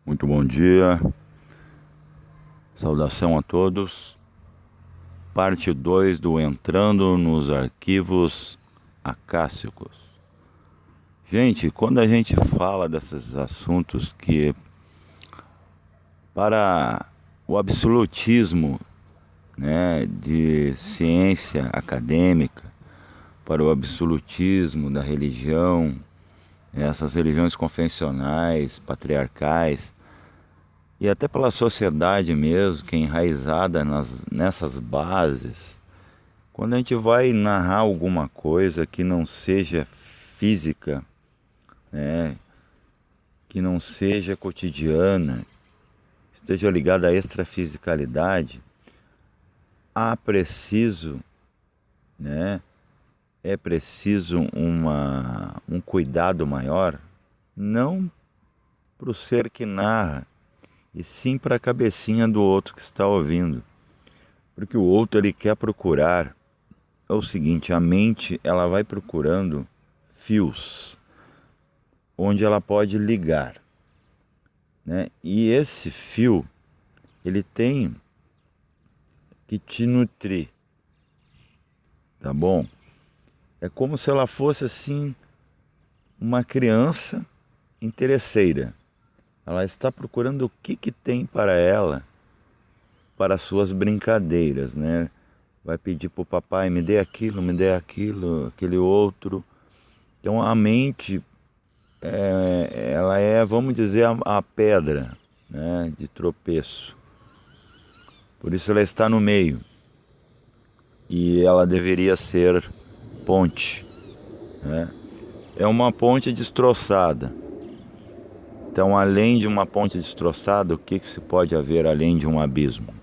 Muito bom dia, saudação a todos. Parte 2 do Entrando nos Arquivos Acássicos. Gente, quando a gente fala desses assuntos que, para o absolutismo, né, de ciência acadêmica, para o absolutismo da religião, essas religiões convencionais, patriarcais, e até pela sociedade mesmo, que é enraizada nessas bases, quando a gente vai narrar alguma coisa que não seja física, né, que não seja cotidiana, esteja ligada à extrafisicalidade, há preciso, né, é preciso um cuidado maior, não para o ser que narra, e sim para a cabecinha do outro que está ouvindo. Porque o outro ele quer procurar, é o seguinte, a mente ela vai procurando fios, onde ela pode ligar, né? E esse fio, ele tem que te nutrir, tá bom? É como se ela fosse assim, uma criança interesseira. Ela está procurando o que tem para ela, para as suas brincadeiras, né? Vai pedir para o papai, me dê aquilo, aquele outro. Então a mente, ela é, vamos dizer, a pedra, né, de tropeço. Por isso ela está no meio. E ela deveria ser ponte, né? É uma ponte destroçada. Então, além de uma ponte destroçada, o que se pode haver além de um abismo?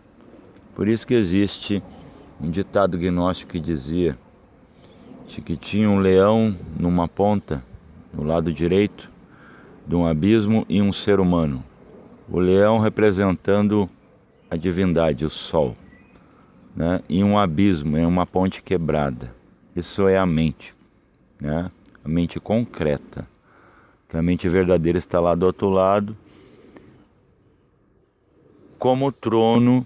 Por isso que existe um ditado gnóstico que dizia que tinha um leão numa ponta, no lado direito, de um abismo e um ser humano. O leão representando a divindade, o sol, né? E um abismo é uma ponte quebrada. Isso é a mente, né? A mente concreta. Que a mente verdadeira está lá do outro lado, como o trono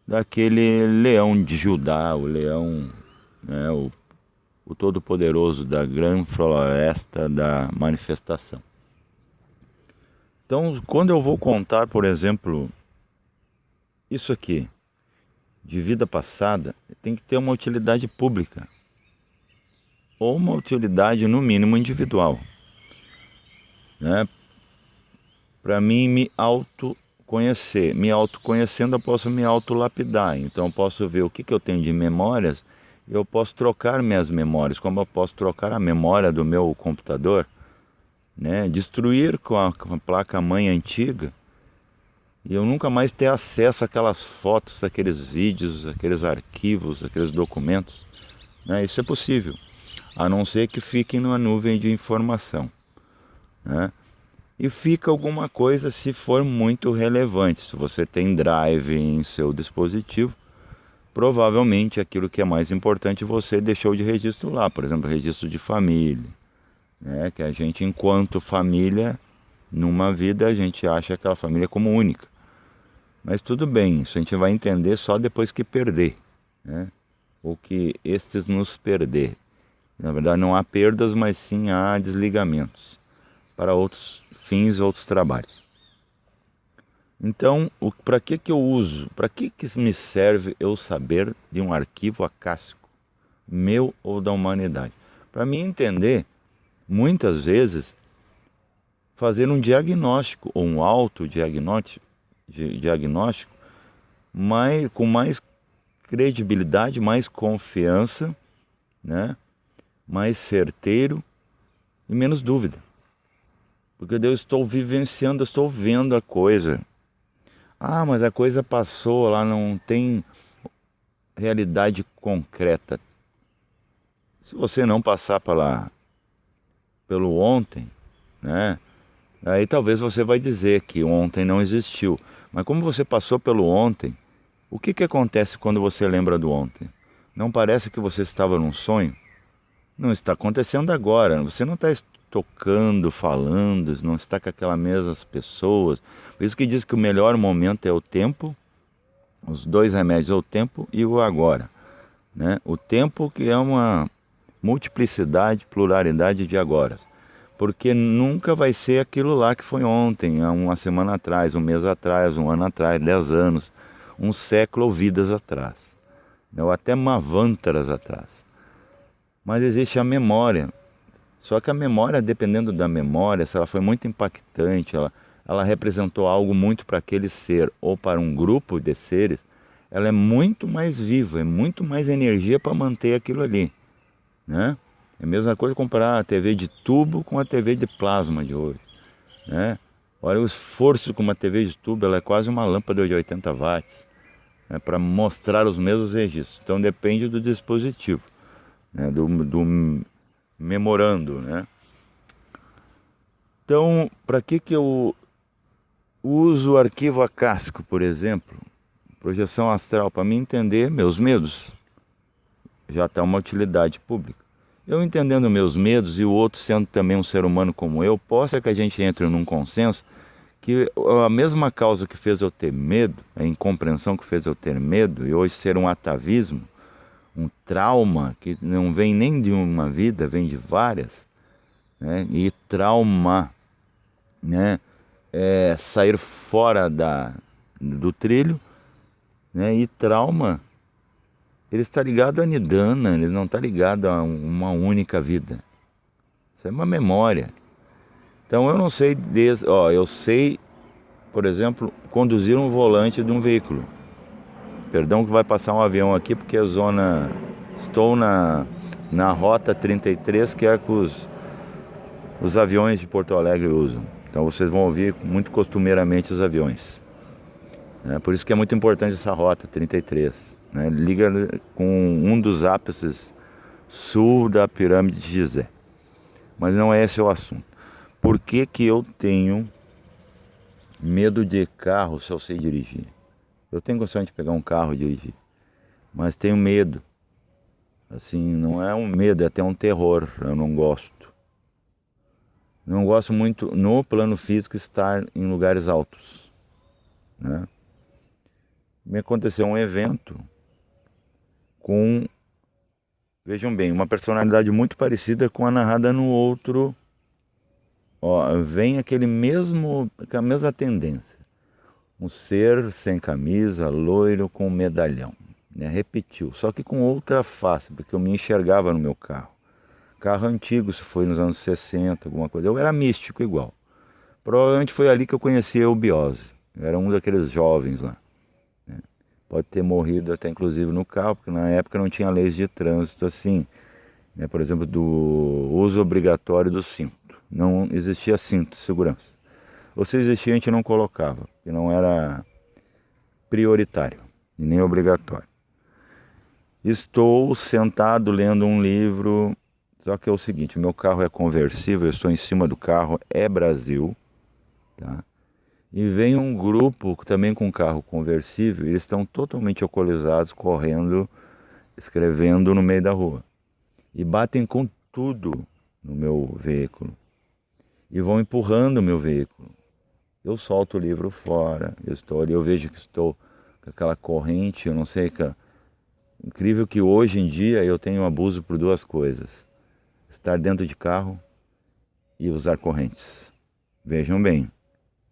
daquele leão de Judá, o leão, né, o todo-poderoso da grande floresta da manifestação. Então, quando eu vou contar, por exemplo, isso aqui, de vida passada, tem que ter uma utilidade pública, ou uma utilidade, no mínimo, individual, né? Para mim me autoconhecer. Me autoconhecendo, eu posso me autolapidar. Então eu posso ver o que eu tenho de memórias, eu posso trocar minhas memórias, como eu posso trocar a memória do meu computador, né? Destruir com a placa-mãe antiga, e eu nunca mais ter acesso àquelas fotos, àqueles vídeos, àqueles arquivos, àqueles documentos, né? Isso é possível, a não ser que fiquem numa nuvem de informação, né? E fica alguma coisa se for muito relevante. Se você tem drive em seu dispositivo, provavelmente aquilo que é mais importante você deixou de registro lá. Por exemplo, registro de família, né? Que a gente, enquanto família, numa vida, a gente acha aquela família como única. Mas tudo bem, isso a gente vai entender só depois que perder, né? Ou que estes nos perder. Na verdade, não há perdas, mas sim há desligamentos para outros fins, outros trabalhos. Então, para que eu uso? Para que me serve eu saber de um arquivo acássico, meu ou da humanidade? Para mim entender, muitas vezes, fazer um diagnóstico ou um autodiagnóstico, com mais credibilidade, mais confiança, né? Mais certeiro e menos dúvida. Porque eu estou vivenciando, eu estou vendo a coisa. Ah, mas a coisa passou, lá não tem realidade concreta. Se você não passar pelo ontem, né? Aí talvez você vai dizer que ontem não existiu. Mas como você passou pelo ontem, o que acontece quando você lembra do ontem? Não parece que você estava num sonho? Não está acontecendo agora. Você não está tocando, falando, não está com aquelas mesmas pessoas. Por isso que diz que o melhor momento é o tempo, os dois remédios é o tempo e o agora, né? O tempo que é uma multiplicidade, pluralidade de agora. Porque nunca vai ser aquilo lá que foi ontem, há uma semana atrás, um mês atrás, um ano atrás, 10 anos, um século ou vidas atrás, ou até Mavantaras atrás. Mas existe a memória. Só que a memória, dependendo da memória, se ela foi muito impactante, ela representou algo muito para aquele ser ou para um grupo de seres, ela é muito mais viva, é muito mais energia para manter aquilo ali, né? É a mesma coisa comparar a TV de tubo com a TV de plasma de hoje, né? Olha o esforço com uma TV de tubo, ela é quase uma lâmpada de 80 watts, né, para mostrar os mesmos registros. Então depende do dispositivo, né, do memorando, né? Então, para que eu uso o arquivo acásico, por exemplo, projeção astral, para me entender meus medos? Já está uma utilidade pública. Eu entendendo meus medos e o outro sendo também um ser humano como eu, possa que a gente entre num consenso que a mesma causa que fez eu ter medo, a incompreensão que fez eu ter medo, e hoje ser um atavismo, um trauma que não vem nem de uma vida, vem de várias, né? E trauma, né, é sair fora do trilho, né? E trauma, ele está ligado a nidana, ele não está ligado a uma única vida. Isso é uma memória. Então eu não sei, eu sei, por exemplo, conduzir um volante de um veículo. Perdão que vai passar um avião aqui, porque estou na rota 33, que é que os aviões de Porto Alegre usam. Então vocês vão ouvir muito costumeiramente os aviões. Por isso que é muito importante essa rota 33. Né? Liga com um dos ápices sul da pirâmide de Gizé. Mas não é esse o assunto. Por que eu tenho medo de carro se eu sei dirigir? Eu tenho condição de pegar um carro e dirigir, mas tenho medo. Assim, não é um medo, é até um terror. Eu não gosto. Não gosto muito, no plano físico, estar em lugares altos, né? Me aconteceu um evento com, vejam bem, uma personalidade muito parecida com a narrada no outro. Vem com a mesma tendência. Um ser sem camisa, loiro, com um medalhão, né? Repetiu, só que com outra face, porque eu me enxergava no meu carro. Carro antigo, se foi nos anos 60, alguma coisa. Eu era místico igual. Provavelmente foi ali que eu conheci a eubiose. Eu era um daqueles jovens lá, né? Pode ter morrido até inclusive no carro, porque na época não tinha leis de trânsito assim, né? Por exemplo, do uso obrigatório do cinto. Não existia cinto de segurança. Ou se existia, a gente não colocava, porque não era prioritário e nem obrigatório. Estou sentado lendo um livro, só que é o seguinte, meu carro é conversível, eu estou em cima do carro, é Brasil, tá? E vem um grupo também com carro conversível, eles estão totalmente alcoolizados, correndo, escrevendo no meio da rua. E batem com tudo no meu veículo. E vão empurrando o meu veículo. Eu solto o livro fora, eu estou ali, eu vejo que estou com aquela corrente, eu não sei, incrível que hoje em dia eu tenho abuso por duas coisas: estar dentro de carro e usar correntes. Vejam bem,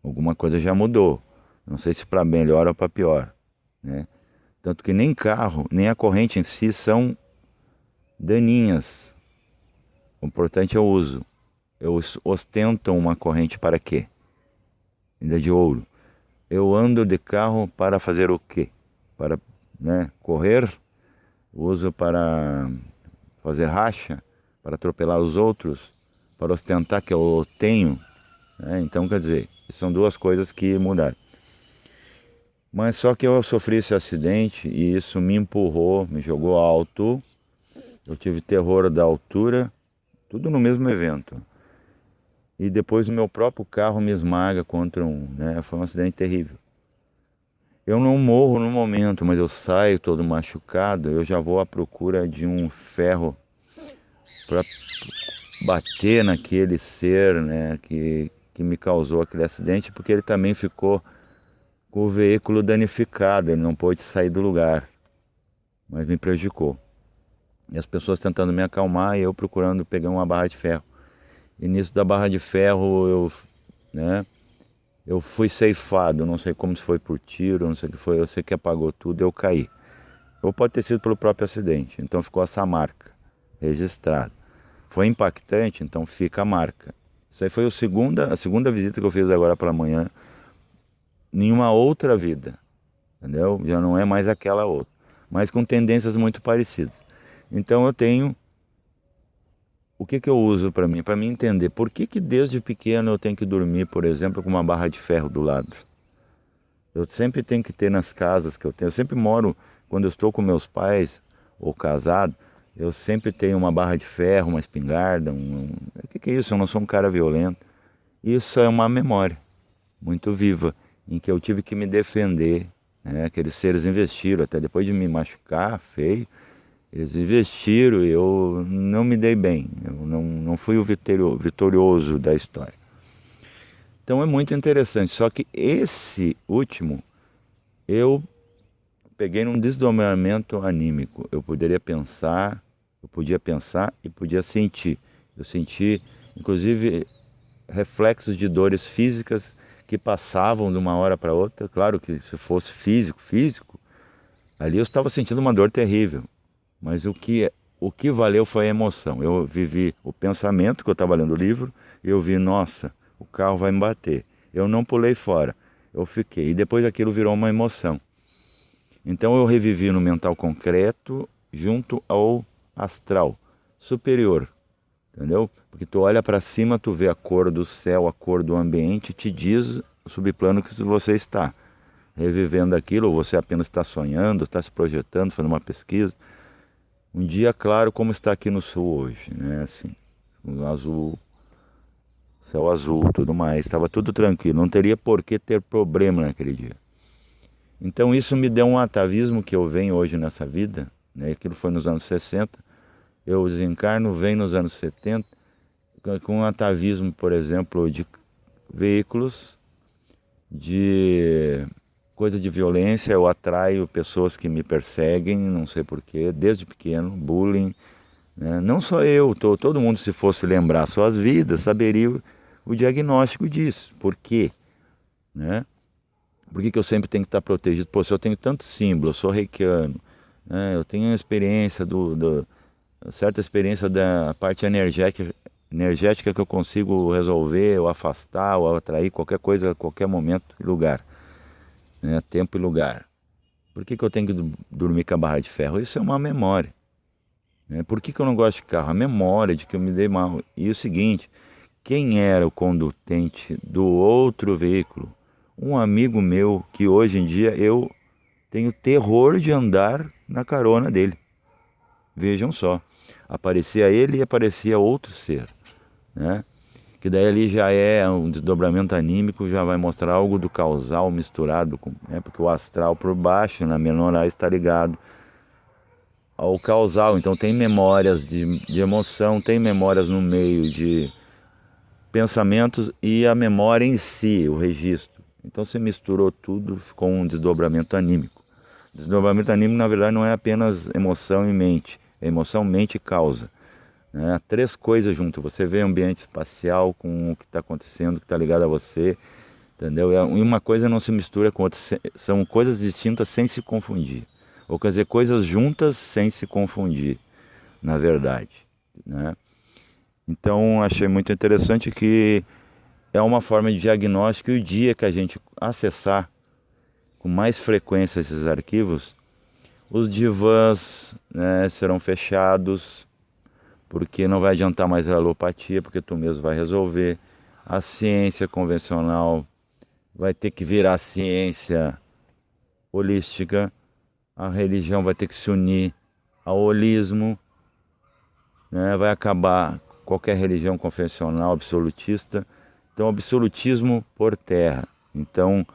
alguma coisa já mudou, não sei se para melhor ou para pior, né? Tanto que nem carro, nem a corrente em si são daninhas. O importante é o uso. Eu ostento uma corrente para quê? Ainda de ouro. Eu ando de carro para fazer o quê? Para, né, correr? Uso para fazer racha? Para atropelar os outros? Para ostentar que eu tenho? Então, quer dizer, são duas coisas que mudaram. Mas só que eu sofri esse acidente e isso me empurrou, me jogou alto. Eu tive terror da altura, tudo no mesmo evento. E depois o meu próprio carro me esmaga contra foi um acidente terrível. Eu não morro no momento, mas eu saio todo machucado, eu já vou à procura de um ferro para bater naquele ser, né, que me causou aquele acidente, porque ele também ficou com o veículo danificado, ele não pôde sair do lugar, mas me prejudicou. E as pessoas tentando me acalmar e eu procurando pegar uma barra de ferro. E nisso da barra de ferro né, eu fui ceifado, não sei como se foi por tiro, não sei o que foi, eu sei que apagou tudo, eu caí. Ou pode ter sido pelo próprio acidente, então ficou essa marca registrada. Foi impactante, então fica a marca. Isso aí foi a segunda visita que eu fiz agora para amanhã, em uma outra vida, entendeu? Já não é mais aquela outra, mas com tendências muito parecidas. Então eu tenho, o que eu uso para mim? Para mim entender por que desde pequeno eu tenho que dormir, por exemplo, com uma barra de ferro do lado. Eu sempre tenho que ter nas casas que eu tenho, eu sempre moro, quando eu estou com meus pais ou casado, eu sempre tenho uma barra de ferro, uma espingarda, o que é isso? Eu não sou um cara violento. Isso é uma memória muito viva, em que eu tive que me defender, né? Aqueles seres investiram, até depois de me machucar feio, eles investiram e eu não me dei bem, eu não fui o vitorioso da história. Então é muito interessante, só que esse último, eu peguei num desdobramento anímico. Eu podia pensar e podia sentir. Eu senti, inclusive, reflexos de dores físicas que passavam de uma hora para outra. Claro que se fosse físico, ali eu estava sentindo uma dor terrível. Mas o que valeu foi a emoção. Eu vivi o pensamento, que eu estava lendo o livro, e eu vi, nossa, o carro vai me bater. Eu não pulei fora, eu fiquei. E depois aquilo virou uma emoção. Então eu revivi no mental concreto junto ao astral superior, entendeu? Porque tu olha para cima, tu vê a cor do céu, a cor do ambiente, te diz o subplano que você está. Revivendo aquilo, ou você apenas está sonhando, está se projetando, fazendo uma pesquisa. Um dia claro como está aqui no sul hoje, né? Assim, um azul, céu azul, tudo mais, estava tudo tranquilo, não teria por que ter problema naquele dia. Então isso me deu um atavismo que eu venho hoje nessa vida, né? Aquilo foi nos anos 60, eu desencarno, venho nos anos 70, com um atavismo, por exemplo, de veículos, de coisa de violência, eu atraio pessoas que me perseguem, não sei porquê, desde pequeno, bullying, né? Não só eu, todo mundo, se fosse lembrar suas vidas, saberia o diagnóstico disso. Por quê? Né? Por que eu sempre tenho que estar protegido? Pô, se eu tenho tanto símbolo, eu sou reikiano, né? Eu tenho uma experiência, certa experiência da parte energética que eu consigo resolver, ou afastar, ou atrair qualquer coisa, a qualquer momento e lugar. Né? Tempo e lugar. Por que eu tenho que dormir com a barra de ferro? Isso é uma memória. Né? Por que eu não gosto de carro? A memória de que eu me dei mal. E o seguinte, quem era o condutente do outro veículo? Um amigo meu que hoje em dia eu tenho terror de andar na carona dele. Vejam só, aparecia ele e aparecia outro ser, né? Que daí ali já é um desdobramento anímico, já vai mostrar algo do causal misturado com, né? Porque o astral por baixo, na menor A, está ligado ao causal, então tem memórias de emoção, tem memórias no meio de pensamentos e a memória em si, o registro. Então você misturou tudo, ficou um desdobramento anímico. Desdobramento anímico, na verdade, não é apenas emoção e mente, é emoção, mente e causa. Né? Três coisas junto. Você vê o ambiente espacial com o que está acontecendo, que está ligado a você, entendeu? E uma coisa não se mistura com outra, são coisas distintas sem se confundir. Ou quer dizer, coisas juntas sem se confundir, na verdade. Né? Então, achei muito interessante que é uma forma de diagnóstico, e o dia que a gente acessar com mais frequência esses arquivos, os divãs, né, serão fechados, porque não vai adiantar mais a alopatia, porque tu mesmo vai resolver. A ciência convencional vai ter que virar ciência holística, a religião vai ter que se unir ao holismo, né? Vai acabar qualquer religião convencional absolutista. Então, absolutismo por terra. Então,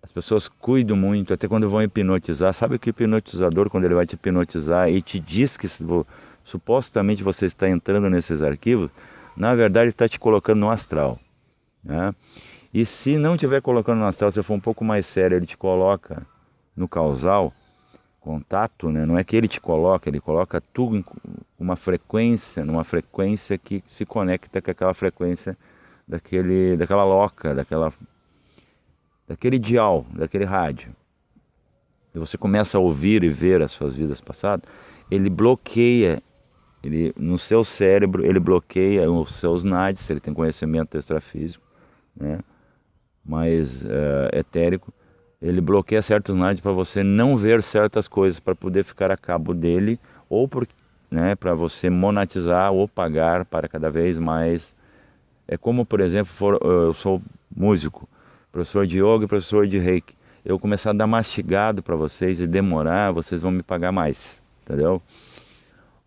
as pessoas cuidam muito, até quando vão hipnotizar. Sabe que o hipnotizador, quando ele vai te hipnotizar e te diz que supostamente você está entrando nesses arquivos, na verdade está te colocando no astral, né? E se não estiver colocando no astral, se for um pouco mais sério, ele te coloca no causal, contato, né? Não é que ele te coloca, ele coloca tudo em uma frequência, numa frequência que se conecta com aquela frequência daquela loca, daquele dial, daquele rádio. E você começa a ouvir e ver as suas vidas passadas, ele bloqueia, no seu cérebro, ele bloqueia os seus nadis, se ele tem conhecimento extrafísico, né? Mais etérico, ele bloqueia certos nadis para você não ver certas coisas, para poder ficar a cabo dele, ou né, para você monetizar ou pagar para cada vez mais. É como, por exemplo, eu sou músico, professor de yoga e professor de reiki. Eu começar a dar mastigado para vocês e demorar, vocês vão me pagar mais, entendeu?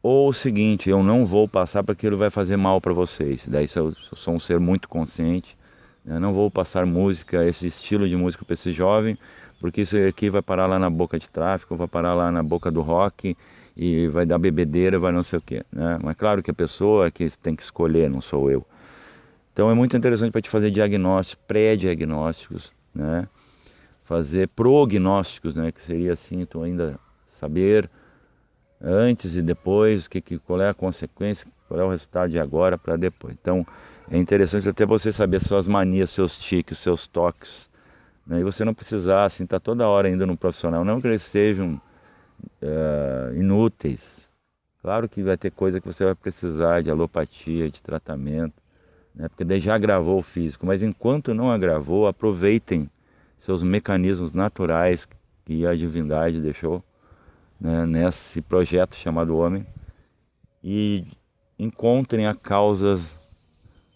Ou o seguinte, eu não vou passar porque ele vai fazer mal para vocês. Daí se eu sou um ser muito consciente, eu não vou passar música, esse estilo de música para esse jovem, porque isso aqui vai parar lá na boca de tráfico, vai parar lá na boca do rock e vai dar bebedeira, vai não sei o quê, né? Mas claro que a pessoa é que tem que escolher, não sou eu. Então é muito interessante para te fazer diagnósticos, pré-diagnósticos, né? Fazer prognósticos, né? Que seria assim, tu ainda saber antes e depois, qual é a consequência, qual é o resultado de agora para depois. Então é interessante até você saber suas manias, seus tiques, seus toques, né? E você não precisar assim, estar toda hora indo no profissional, não que eles sejam inúteis. Claro que vai ter coisa que você vai precisar de alopatia, de tratamento, né? Porque daí já agravou o físico, mas enquanto não agravou, aproveitem seus mecanismos naturais que a divindade deixou, né, nesse projeto chamado homem, e encontrem a causa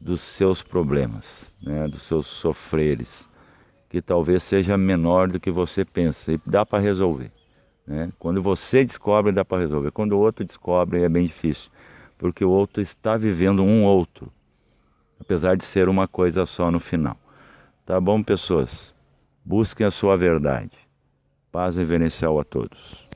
dos seus problemas, né, dos seus sofreres, que talvez seja menor do que você pensa, e dá para resolver, né? Quando você descobre, dá para resolver. Quando o outro descobre, é bem difícil, porque o outro está vivendo um outro, apesar de ser uma coisa só no final. Tá bom, pessoas? Busquem a sua verdade. Paz reverencial a todos.